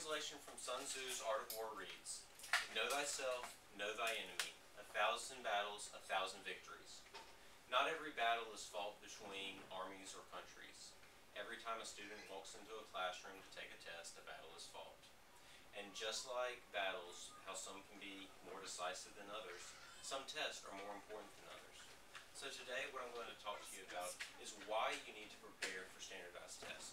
translation from Sun Tzu's Art of War reads, "Know thyself, know thy enemy, 1,000 battles, 1,000 victories. Not every battle is fought between armies or countries. Every time a student walks into a classroom to take a test, a battle is fought. And just like battles, how some can be more decisive than others, some tests are more important than others." So today what I'm going to talk to you about is why you need to prepare for standardized tests.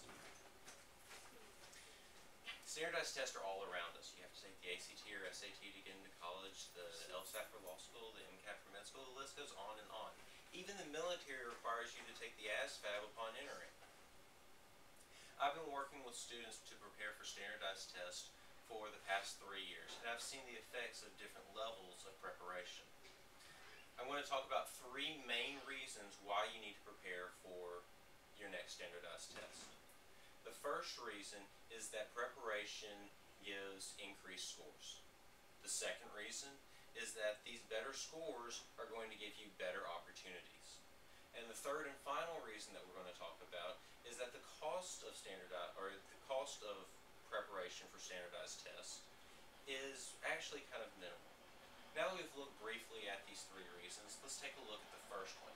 Standardized tests are all around us. You have to take the ACT or SAT to get into college, the LSAT for law school, the MCAT for med school, the list goes on and on. Even the military requires you to take the ASVAB upon entering. I've been working with students to prepare for standardized tests for the past 3 years, and I've seen the effects of different levels of preparation. I'm going to talk about 3 main reasons why you need to prepare for your next standardized test. The first reason is that preparation gives increased scores. The second reason is that these better scores are going to give you better opportunities. And the third and final reason that we're going to talk about is that the cost of preparation for standardized tests is actually kind of minimal. Now that we've looked briefly at these 3 reasons, let's take a look at the first one.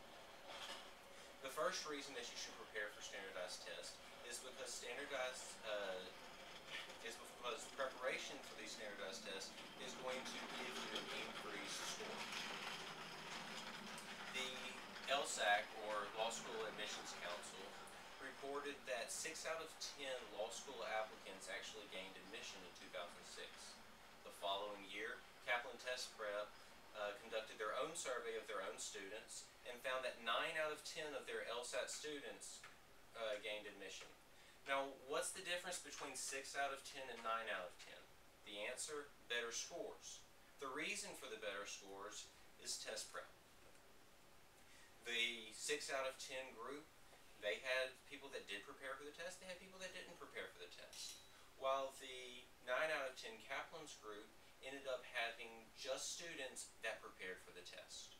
The first reason that you should prepare for standardized tests is because preparation for these standardized tests is going to give you an increased score. The LSAC, or Law School Admissions Council, reported that 6 out of 10 law school applicants actually gained admission in 2006. The following year, Kaplan Test Prep conducted their own survey of their own students and found that 9 out of 10 of their LSAT students gained admission. Now, what's the difference between 6 out of 10 and 9 out of 10? The answer, better scores. The reason for the better scores is test prep. The 6 out of 10 group, they had people that did prepare for the test, they had people that didn't prepare for the test. While the 9 out of 10 Kaplan's group ended up having just students that prepared for the test.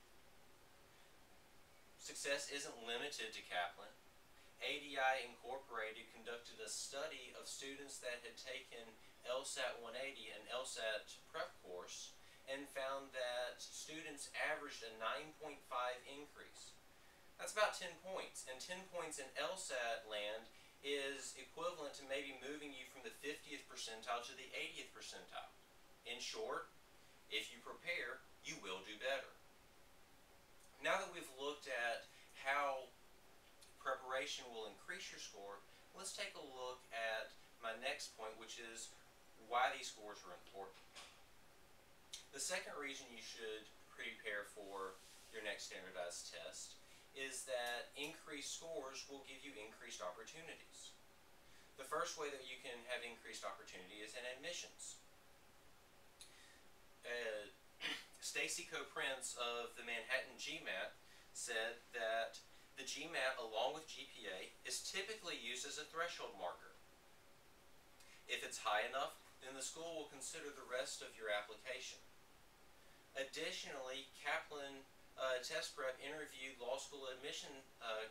Success isn't limited to Kaplan. AVI Incorporated conducted a study of students that had taken LSAT 180, an LSAT prep course, and found that students averaged a 9.5 increase. That's about 10 points, and 10 points in LSAT land is equivalent to maybe moving you from the 50th percentile to the 80th percentile. In short, if you prepare, you will do better. Now that we've looked at how preparation will increase your score, let's take a look at my next point, which is why these scores are important. The second reason you should prepare for your next standardized test is that increased scores will give you increased opportunities. The first way that you can have increased opportunity is in admissions. Stacy Coprince of the Manhattan GMAT said that the GMAT, along with GPA, is typically used as a threshold marker. If it's high enough, then the school will consider the rest of your application. Additionally, Kaplan Test Prep interviewed law school admission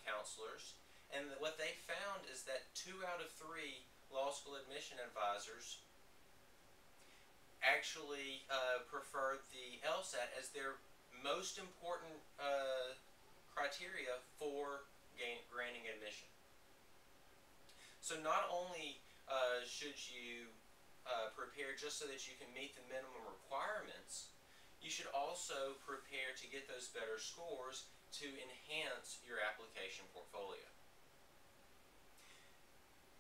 counselors, and what they found is that 2 out of 3 law school admission advisors actually preferred the LSAT as their most important criteria for granting admission. So not only should you prepare just so that you can meet the minimum requirements, you should also prepare to get those better scores to enhance your application portfolio.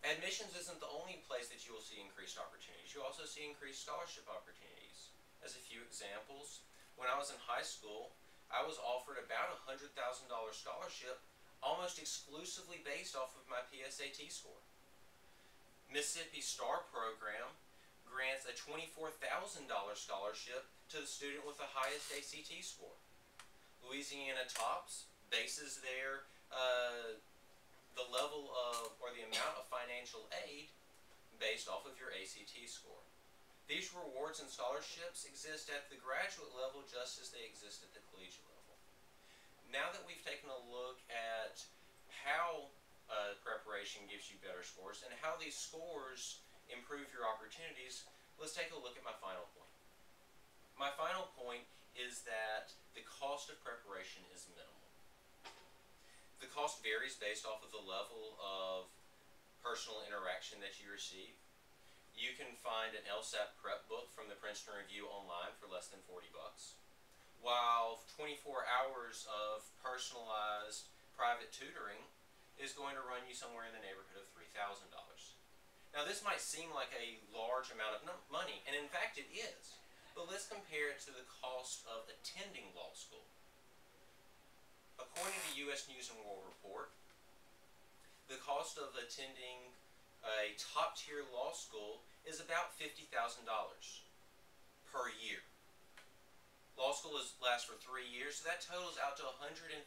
Admissions isn't the only place that you will see increased opportunities. You'll also see increased scholarship opportunities. As a few examples, when I was in high school, I was offered about a $100,000 scholarship almost exclusively based off of my PSAT score. Mississippi Star Program grants a $24,000 scholarship to the student with the highest ACT score. Louisiana TOPS bases their the level of, or the amount of financial aid based off of your ACT score. These rewards and scholarships exist at the graduate level just as they exist at the collegiate level. Now that we've taken a look at how preparation gives you better scores and how these scores improve your opportunities, let's take a look at my final point. My final point is that the cost of preparation is minimal. The cost varies based off of the level of personal interaction that you receive. You can find an LSAT prep book from the Princeton Review online for less than 40 bucks, while 24 hours of personalized private tutoring is going to run you somewhere in the neighborhood of $3,000. Now this might seem like a large amount of money, and in fact it is, but let's compare it to the cost of attending law school. According to U.S. News and World Report, the cost of attending a top-tier law school is about $50,000 per year. Law school lasts for 3 years, so that totals out to $150,000.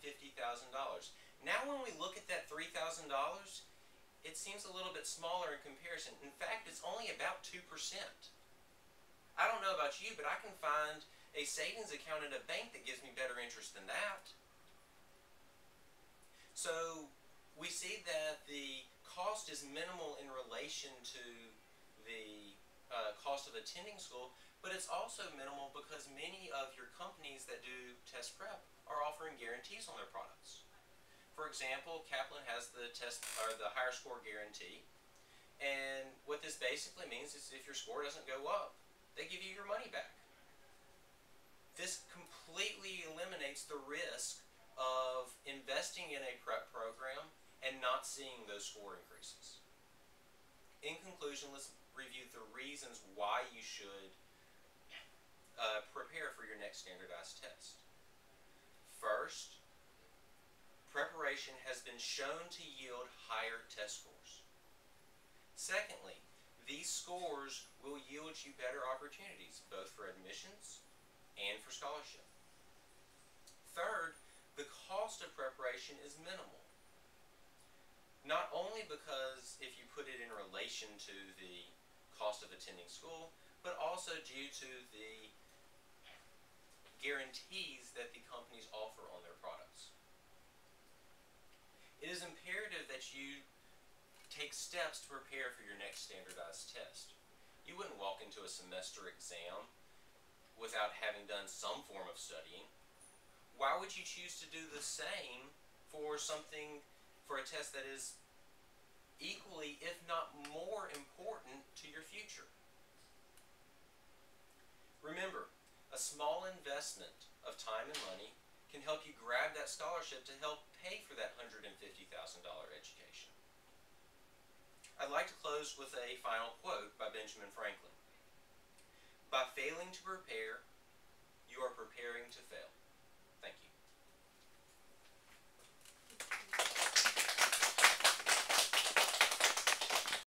Now when we look at that $3,000, it seems a little bit smaller in comparison. In fact, it's only about 2%. I don't know about you, but I can find a savings account at a bank that gives me better interest than that. So we see that the cost is minimal in relation to the cost of attending school, but it's also minimal because many of your companies that do test prep are offering guarantees on their products. For example, Kaplan has the higher score guarantee, and what this basically means is if your score doesn't go up, they give you your money back. This completely eliminates the risk of investing in a prep program and not seeing those score increases. In conclusion, let's review the reasons why you should prepare for your next standardized test. First, preparation has been shown to yield higher test scores. Secondly, these scores will yield you better opportunities, both for admissions and for scholarship. Third, the cost of preparation is minimal. Not only because if you put it in relation to the cost of attending school, but also due to the guarantees that the companies offer on their products. It is imperative that you take steps to prepare for your next standardized test. You wouldn't walk into a semester exam without having done some form of studying. Why would you choose to do the same for a test that is equally, if not more important to your future? Remember, a small investment of time and money can help you grab that scholarship to help pay for that $150,000 education. I'd like to close with a final quote by Benjamin Franklin. "By failing to prepare, you are preparing to fail."